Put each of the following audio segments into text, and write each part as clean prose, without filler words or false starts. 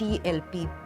TLP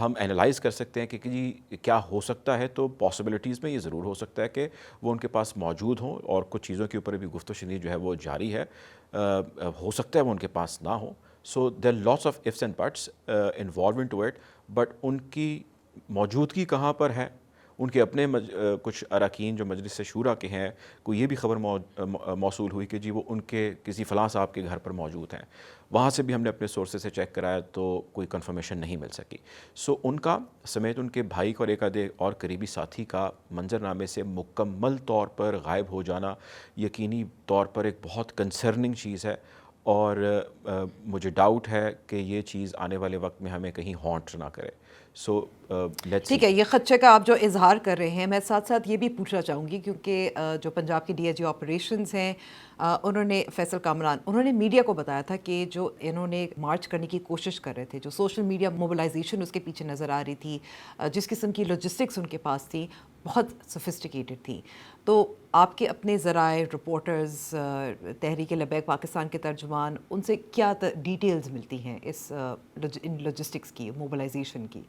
ہم analyse کر سکتے ہیں کہ جی کیا ہو سکتا ہے. تو پاسبلٹیز میں یہ ضرور ہو سکتا ہے کہ وہ ان کے پاس موجود ہوں, اور کچھ چیزوں کے اوپر بھی گفت و شنید جو ہے وہ جاری ہے. ہو سکتا ہے وہ ان کے پاس نہ ہو. So there lots of ifs and buts involve to it, but ان کی موجودگی کہاں پر ہے. ان کے اپنے کچھ اراکین جو مجلس شورا کے ہیں, کو یہ بھی خبر موصول ہوئی کہ جی وہ ان کے کسی فلاں صاحب کے گھر پر موجود ہیں. وہاں سے بھی ہم نے اپنے سورسز سے چیک کرایا تو کوئی کنفرمیشن نہیں مل سکی. سو ان کا سمیت ان کے بھائی کا اور ایک آدھے اور قریبی ساتھی کا منظرنامے سے مکمل طور پر غائب ہو جانا یقینی طور پر ایک بہت کنسرننگ چیز ہے, اور مجھے ڈاؤٹ ہے کہ یہ چیز آنے والے وقت میں ہمیں کہیں ہانٹ نہ کرے. سو لیٹس ٹھیک ہے, یہ خدشے کا آپ جو اظہار کر رہے ہیں, میں ساتھ ساتھ یہ بھی پوچھنا چاہوں گی کیونکہ جو پنجاب کی DIG آپریشنز ہیں, انہوں نے فیصل کامران, انہوں نے میڈیا کو بتایا تھا کہ جو انہوں نے مارچ کرنے کی کوشش کر رہے تھے, جو سوشل میڈیا موبلائزیشن اس کے پیچھے نظر آ رہی تھی, جس قسم کی لاجسٹکس ان کے پاس تھی, بہت سفسٹیکیٹڈ تھی. تو آپ کے اپنے ذرائع, رپورٹرز, تحریک لبیک پاکستان کے ترجمان, ان سے کیا ڈیٹیلز ملتی ہیں ان لاجسٹکس کی, موبلائزیشن کی؟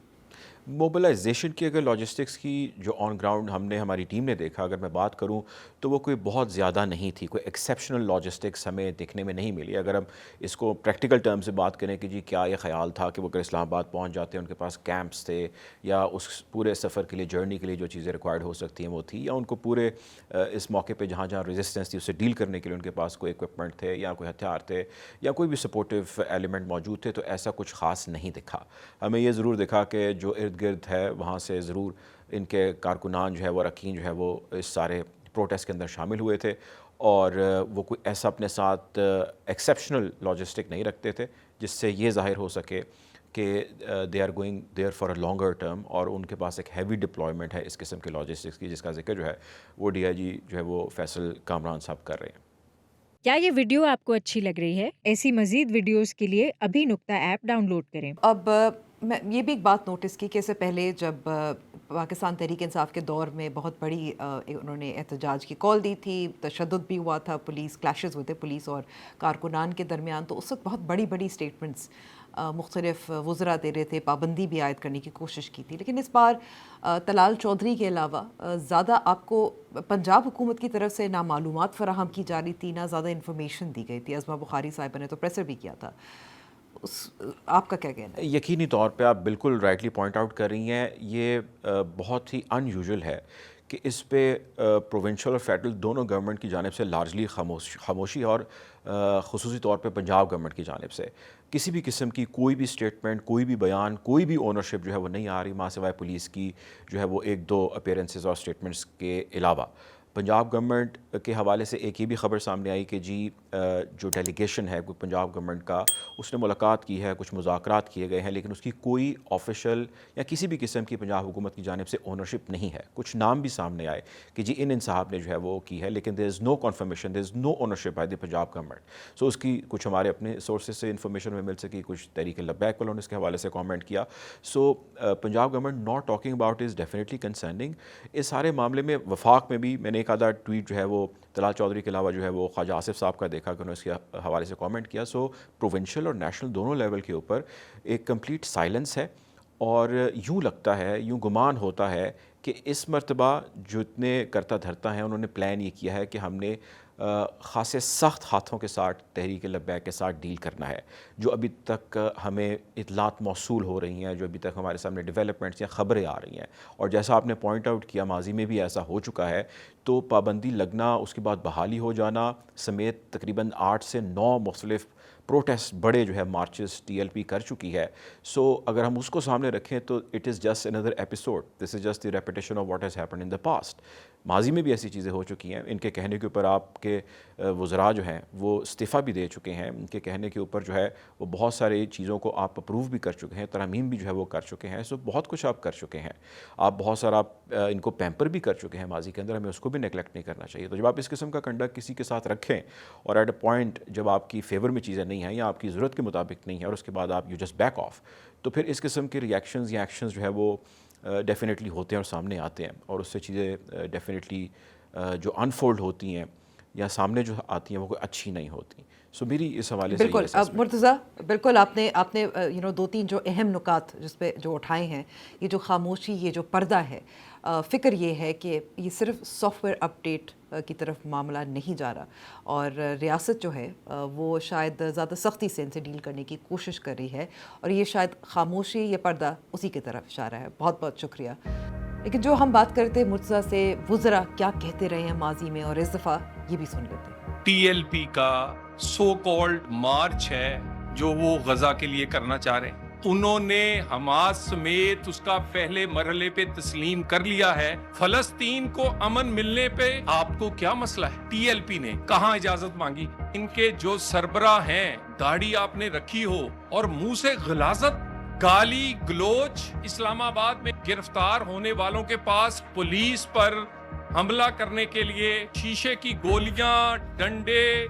موبلائزیشن کی اگر لاجسٹکس کی جو آن گراؤنڈ ہم نے, ہماری ٹیم نے دیکھا, اگر میں بات کروں تو وہ کوئی بہت زیادہ نہیں تھی. کوئی ایکسیپشنل لاجسٹکس ہمیں دیکھنے میں نہیں ملی. اگر ہم اس کو پریکٹیکل ٹرم سے بات کریں کہ جی کیا یہ خیال تھا کہ وہ اگر اسلام آباد پہنچ جاتے ہیں, ان کے پاس کیمپس تھے, یا اس پورے سفر کے لیے, جرنی کے لیے جو چیزیں ریکوائرڈ ہو سکتی ہیں وہ تھی, یا ان کو پورے اس موقع پہ جہاں جہاں ریزسٹنس تھی اس سے ڈیل کرنے کے لیے ان کے پاس کوئی اکوپمنٹ تھے, یا کوئی ہتھیار تھے, یا کوئی بھی سپورٹیو ایلیمنٹ موجود تھے, تو ایسا کچھ خاص نہیں دکھا. ہمیں یہ ضرور دکھا کہ جو ارد گرد ہے وہاں سے ضرور ان کے کارکنان جو ہے وہ, اراکین جو ہے وہ اس سارے پروٹیسٹ کے اندر شامل ہوئے تھے, اور وہ کوئی ایسا اپنے ساتھ ایکسیپشنل لاجسٹک نہیں رکھتے تھے جس سے یہ ظاہر ہو سکے کہ they are going there for a longer term, اور ان کے پاس ایک ہیوی ڈپلائمنٹ ہے اس قسم کے لاجسٹکس کی, جس کا ذکر جو ہے وہ DIG جو ہے وہ فیصل کامران صاحب کر رہے ہیں. کیا یہ ویڈیو آپ کو اچھی لگ رہی ہے؟ ایسی مزید ویڈیوز کے لیے ابھی نقطہ ایپ ڈاؤن لوڈ کریں. اب میں یہ بھی ایک بات نوٹس کی کہ اس سے پہلے جب پاکستان تحریک انصاف کے دور میں بہت بڑی انہوں نے احتجاج کی کال دی تھی, تشدد بھی ہوا تھا, پولیس کلیشز ہوئے تھے پولیس اور کارکنان کے درمیان, تو اس وقت بہت بڑی بڑی اسٹیٹمنٹس مختلف وزراء دے رہے تھے, پابندی بھی عائد کرنے کی کوشش کی تھی. لیکن اس بار طلال چودھری کے علاوہ زیادہ آپ کو پنجاب حکومت کی طرف سے نہ معلومات فراہم کی جا رہی تھی, نہ زیادہ انفارمیشن دی گئی تھی. ازما بخاری صاحبہ نے تو پریسر بھی کیا تھا. آپ کا کیا کہنا ہے؟ یقینی طور پہ آپ بالکل رائٹلی پوائنٹ آؤٹ کر رہی ہیں. یہ بہت ہی ان یوزول ہے کہ اس پہ پروونشل اور فیڈرل دونوں گورنمنٹ کی جانب سے لارجلی خاموشی, اور خصوصی طور پہ پنجاب گورنمنٹ کی جانب سے کسی بھی قسم کی کوئی بھی اسٹیٹمنٹ, کوئی بھی بیان, کوئی بھی اونرشپ جو ہے وہ نہیں آ رہی, ماں سوائے پولیس کی جو ہے وہ ایک دو اپیرنسز اور اسٹیٹمنٹس کے علاوہ. پنجاب گورنمنٹ کے حوالے سے ایک یہ بھی خبر سامنے آئی کہ جی جو ڈیلیگیشن ہے پنجاب گورنمنٹ کا, اس نے ملاقات کی ہے, کچھ مذاکرات کیے گئے ہیں, لیکن اس کی کوئی آفیشیل یا کسی بھی قسم کی پنجاب حکومت کی جانب سے اونرشپ نہیں ہے. کچھ نام بھی سامنے آئے کہ جی ان صاحب نے جو ہے وہ کی ہے, لیکن there is no confirmation, there is no ownership by the Punjab government. So اس کی کچھ ہمارے اپنے سورسز سے انفارمیشن میں مل سکی, کچھ تحریک لبیک والوں نے اس کے حوالے سے کامنٹ کیا. So Punjab government not talking about is definitely concerning. اس سارے معاملے میں وفاق میں بھی میں نے ایک آدھا ٹویٹ جو ہے وہ طلال چودھری کے علاوہ جو ہے وہ خواجہ آصف صاحب کا دیکھا کہ انہوں نے اس کے حوالے سے کامنٹ کیا. سو پروونشل اور نیشنل دونوں لیول کے اوپر ایک کمپلیٹ سائلنس ہے, اور یوں لگتا ہے, یوں گمان ہوتا ہے کہ اس مرتبہ جو اتنے کرتا دھرتا ہیں انہوں نے پلان یہ کیا ہے کہ ہم نے خاصے سخت ہاتھوں کے ساتھ تحریک لبیک کے ساتھ ڈیل کرنا ہے. جو ابھی تک ہمیں اطلاعات موصول ہو رہی ہیں, جو ابھی تک ہمارے سامنے ڈیولپمنٹس یا خبریں آ رہی ہیں, اور جیسا آپ نے پوائنٹ آؤٹ کیا ماضی میں بھی ایسا ہو چکا ہے, تو پابندی لگنا, اس کے بعد بحالی ہو جانا سمیت تقریباً 8 سے 9 مختلف پروٹیسٹ بڑے جو ہے مارچز TLP کر چکی ہے. سو اگر ہم اس کو سامنے رکھیں تو it is just another episode, this is just the repetition of what has happened in the past. ماضی میں بھی ایسی چیزیں ہو چکی ہیں. ان کے کہنے کے اوپر آپ کے وزراء جو ہیں وہ استعفیٰ بھی دے چکے ہیں. ان کے کہنے کے اوپر جو ہے وہ بہت ساری چیزوں کو آپ اپروو بھی کر چکے ہیں, ترامیم بھی جو ہے وہ کر چکے ہیں. سو بہت کچھ آپ کر چکے ہیں, آپ بہت سارا ان کو پیمپر بھی کر چکے ہیں ماضی کے اندر. ہمیں اس کو بھی نیگلیکٹ نہیں کرنا چاہیے. تو جب آپ اس قسم کا کنڈکٹ کسی کے ساتھ رکھیں, اور ایٹ اے پوائنٹ جب آپ کی فیور میں چیزیں نہیں ہیں یا آپ کی ضرورت کے مطابق نہیں ہے, اور اس کے بعد آپ یو جسٹ بیک آف, تو پھر اس قسم کے ریئیکشنز یا ایکشنز جو ہے وہ ڈیفینیٹلی ہوتے ہیں اور سامنے آتے ہیں, اور اس سے چیزیں ڈیفینیٹلی جو انفولڈ ہوتی ہیں یا سامنے جو آتی ہیں وہ کوئی اچھی نہیں ہوتی. سو میری اس حوالے سے بالکل. مرتضیٰ بالکل آپ نے دو تین جو اہم نکات جس پہ جو اٹھائے ہیں, یہ جو خاموشی, یہ جو پردہ ہے, فکر یہ ہے کہ یہ صرف سافٹ ویئر اپڈیٹ کی طرف معاملہ نہیں جا رہا, اور ریاست جو ہے وہ شاید زیادہ سختی سے ان سے ڈیل کرنے کی کوشش کر رہی ہے, اور یہ شاید خاموشی, یہ پردہ اسی کی طرف اشارہ ہے. بہت بہت شکریہ. لیکن جو ہم بات کرتے ہیں مرتضیٰ سے, وہ ذرا کیا کہتے رہے ہیں ماضی میں, اور اس دفعہ یہ بھی سن لیتے ہیں. ٹی ایل پی کا سو کالڈ مارچ ہے جو وہ غزہ کے لیے کرنا چاہ رہے ہیں. انہوں نے حماس سمیت اس کا پہلے مرحلے پہ تسلیم کر لیا ہے. فلسطین کو امن ملنے پہ آپ کو کیا مسئلہ ہے؟ ٹی ایل پی نے کہاں اجازت مانگی؟ ان کے جو سربراہ ہیں, داڑھی آپ نے رکھی ہو اور منہ سے غلاظت, گالی گلوچ. اسلام آباد میں گرفتار ہونے والوں کے پاس پولیس پر حملہ کرنے کے لیے شیشے کی گولیاں, ڈنڈے,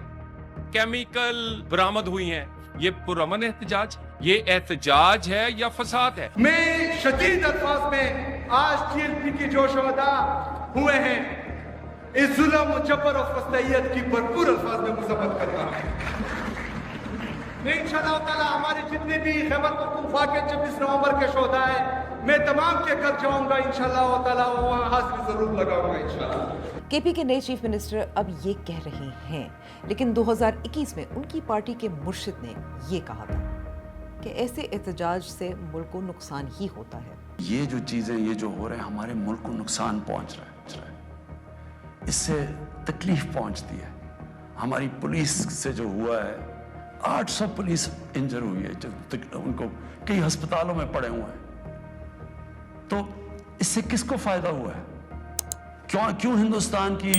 کیمیکل برآمد ہوئی ہیں. یہ پرامن احتجاج, یہ احتجاج ہے یا فساد ہے؟ میں شدید الفاظ میں آج ٹی ایل پی کے جو شہداء ہوئے ہیں اس ظلم و جبر و فسطائیت کی بھرپور الفاظ میں مذمت کرتا ہوں. میں انشاءاللہ تعالی ہمارے جتنے بھی خیبر پختونخوا کے 26 نومبر کے شہداء ہیں, میں تمام کے گھر جاؤں گا انشاءاللہ تعالی, وہاں حاضری ضرور لگاؤں گا انشاءاللہ. کے پی کے نئے چیف منسٹر اب یہ کہہ رہے ہیں, لیکن 2021 میں ان کی پارٹی کے مرشد نے یہ کہا تھا کہ ایسے احتجاج سے ملک کو نقصان ہی ہوتا ہے. یہ جو چیزیں, یہ جو ہو رہے ہیں, ہمارے ملک کو نقصان پہنچ رہا ہے, اس سے تکلیف پہنچتی ہے. ہماری پولیس سے جو ہوا ہے, 800 پولیس انجر ہوئی ہے, ان کو کئی ہسپتالوں میں پڑے ہوئے ہیں. تو اس سے کس کو فائدہ ہوا ہے؟ کیوں ہندوستان کی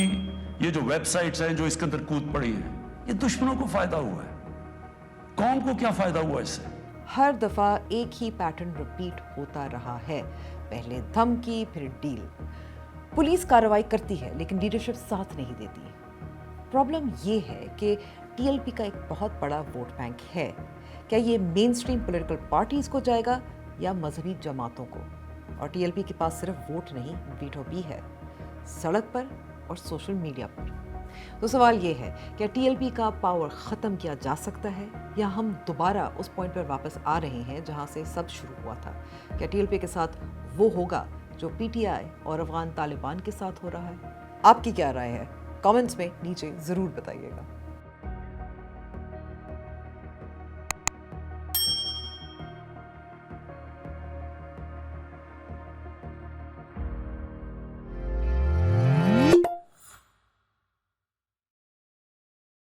یہ جو ویب سائٹس ہیں جو اس کے اندر کود پڑی ہیں, یہ دشمنوں کو فائدہ ہوا ہے. قوم کو کیا فائدہ ہوا اس سے؟ ہر دفعہ ایک ہی پیٹرن رپیٹ ہوتا رہا ہے, پہلے دھمکی پھر ڈیل. پولیس کارروائی کرتی ہے لیکن لیڈرشپ ساتھ نہیں دیتی. پرابلم یہ ہے کہ ٹی ایل پی کا ایک بہت بڑا ووٹ بینک ہے. کیا یہ مین اسٹریم پولیٹیکل پارٹیز کو جائے گا یا مذہبی جماعتوں کو؟ اور ٹی ایل پی کے پاس صرف ووٹ نہیں, ویٹو بھی ہے, سڑک پر اور سوشل میڈیا پر. تو سوال یہ ہے, کیا ٹی ایل پی کا پاور ختم کیا جا سکتا ہے, یا ہم دوبارہ اس پوائنٹ پر واپس آ رہے ہیں جہاں سے سب شروع ہوا تھا؟ کیا ٹی ایل پی کے ساتھ وہ ہوگا جو پی ٹی آئی اور افغان طالبان کے ساتھ ہو رہا ہے؟ آپ کی کیا رائے ہے؟ کامنٹس میں نیچے ضرور بتائیے گا.